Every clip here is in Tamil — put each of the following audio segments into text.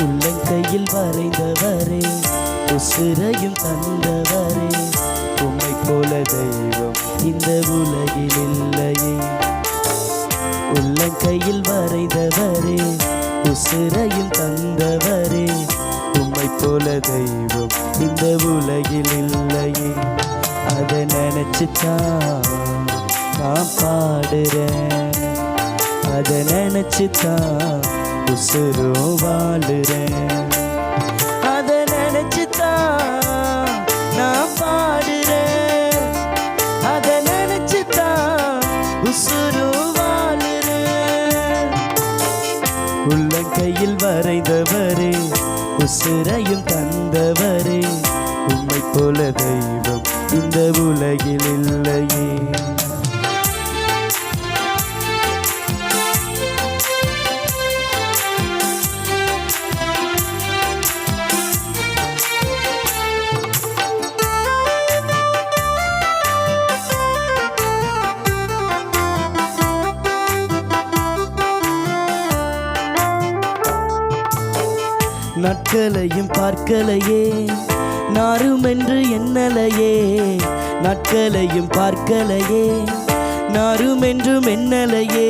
உள்ளங்கையில் வரைந்தவரே, உசிரையும் தந்தவரே, உம்மை போல தெய்வம் இந்த உலகில் இல்லையே. உள்ளங்கையில் வரைந்தவரே, உசிரையும் தந்தவரே, உம்மை போல தெய்வம் இந்த உலகில் இல்லையே. அதை நினைச்சுதான் நான் பாடுறேன், அதை நினைச்சுதான் உசுரும் வாழுறேன், அதை நினைச்சுதான் நான் பாடுறேன், அதை நினைச்சுதான் உசுரும் வாழுறேன். உள்ளங்கையில் வரைந்தவரே, உசிரையும் தந்தவரே, உம்மை போல தெய்வம் இந்த உலகில் இல்லையே. நாட்களையும் பார்க்கலையே, நாரும் என்று எண்ணலையே, நாட்களையும் பார்க்கலையே, நாரும் என்றும் எண்ணலையே.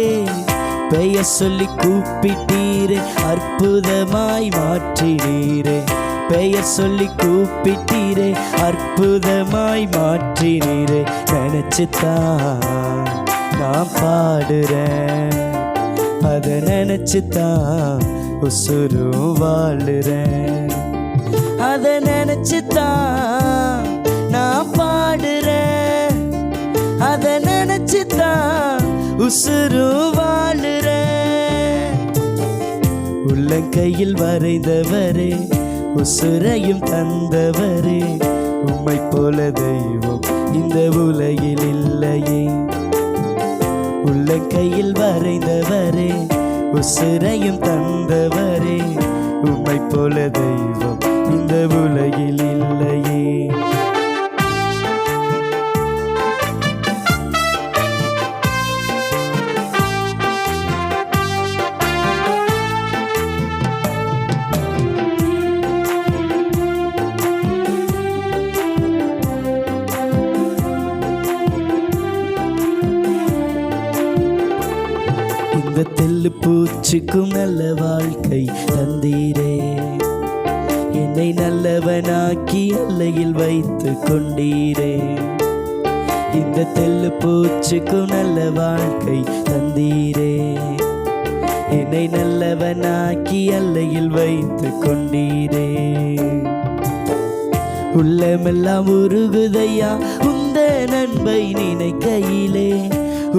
பெயர் சொல்லி கூப்பிட்டீரே, அற்புதமாய் மாற்றினீரே, பெயர் சொல்லி கூப்பிட்டீரே, அற்புதமாய் மாற்றினீரே. நினைச்சுதான் நான் பாடுறேன், அதை நினைச்சுதான் உசுரும் வாழுறேன், அதை நினைச்சுதான் நான் பாடுறேன், அதை நினைச்சுதான் உசுரும் வாழுறேன். உள்ளங்கையில் வரைந்தவரே, உசுரையும் தந்தவரே, உம்மை போல தெய்வம் இந்த உலகில் இல்லையே. உள்ளங்கையில் வரைந்தவரே, உசிரையும் தந்தவரே, உம்மை போல தெய்வம் இந்த உலகில் இல்லையே. இந்த தெல்லு பூச்சிக்கும் நல்ல வாழ்க்கை தந்தீரே, என்னை நல்லவனாக்கி எல்லையில் வைத்து கொண்டீரே. இந்த தெல்லு பூச்சிக்கும் நல்ல வாழ்க்கை தந்தீரே, என்னை நல்லவனாக்கி எல்லையில் வைத்து கொண்டீரே. உள்ளமெல்லாம் உருகுதையா உந்த நண்பை நினைக்கையிலே,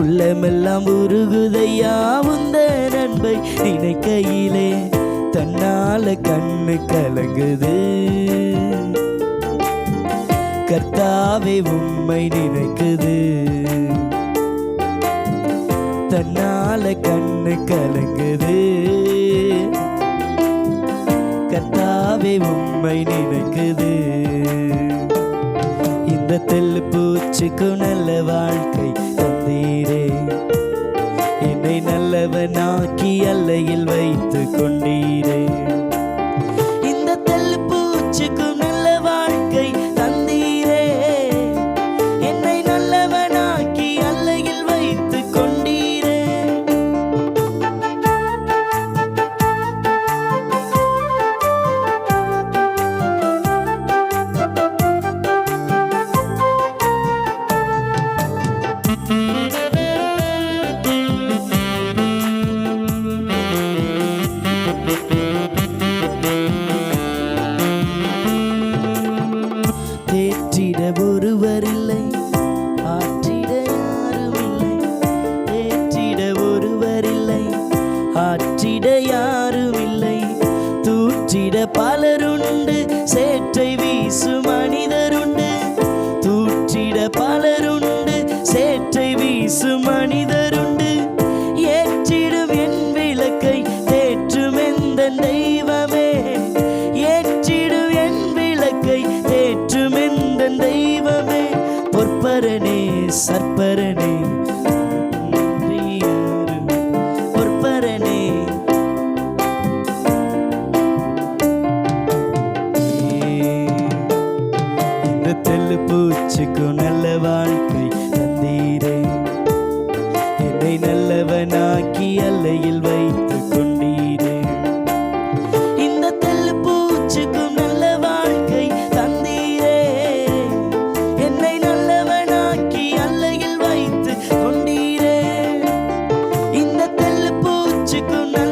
உள்ளமெல்லாம் உருகுதையா உந்த நண்பை நினைக்கையிலே. தன்னால கண்ணு கலங்குது கர்த்தாவே உம்மை நினைக்குது, தன்னால கண்ணு கலங்குது கர்த்தாவே உம்மை நினைக்குது. இந்த தெல்லு பூச்சிக்கு நல்ல வாழ்க்கை தந்தீரே, என்னை நல்லவனாக்கி எல்லையில் வைத்து கொண்டீரே. இந்த தெல்லு பூச்சிக்கு நல்ல வாழ்க்கை தந்தீரே, என்னை நல்லவனாக்கி எல்லையில் வைத்து கொண்டீரே. தேற்றிட ஒருவரில்லை, ஆற்றிட யாருமில்லை, தேற்றிட ஒருவரில்லை, ஆற்றிட யாருமில்லை. தூற்றிட பலருண்டு, சேற்றை வீசு மனிதருண்டு, தூற்றிட பலருண்டு, சேற்றை வீசு மனிதருண்டு. ஏற்றிடும் என் விளக்கை தேற்றும் எந்த தெய்வமே, ஏற்றிடும் என் விளக்கை தேற்றும் எந்த தெய்வமே. பொற்பரனே சற்பரனே, பொற்பரனே மூச்சுக்கும்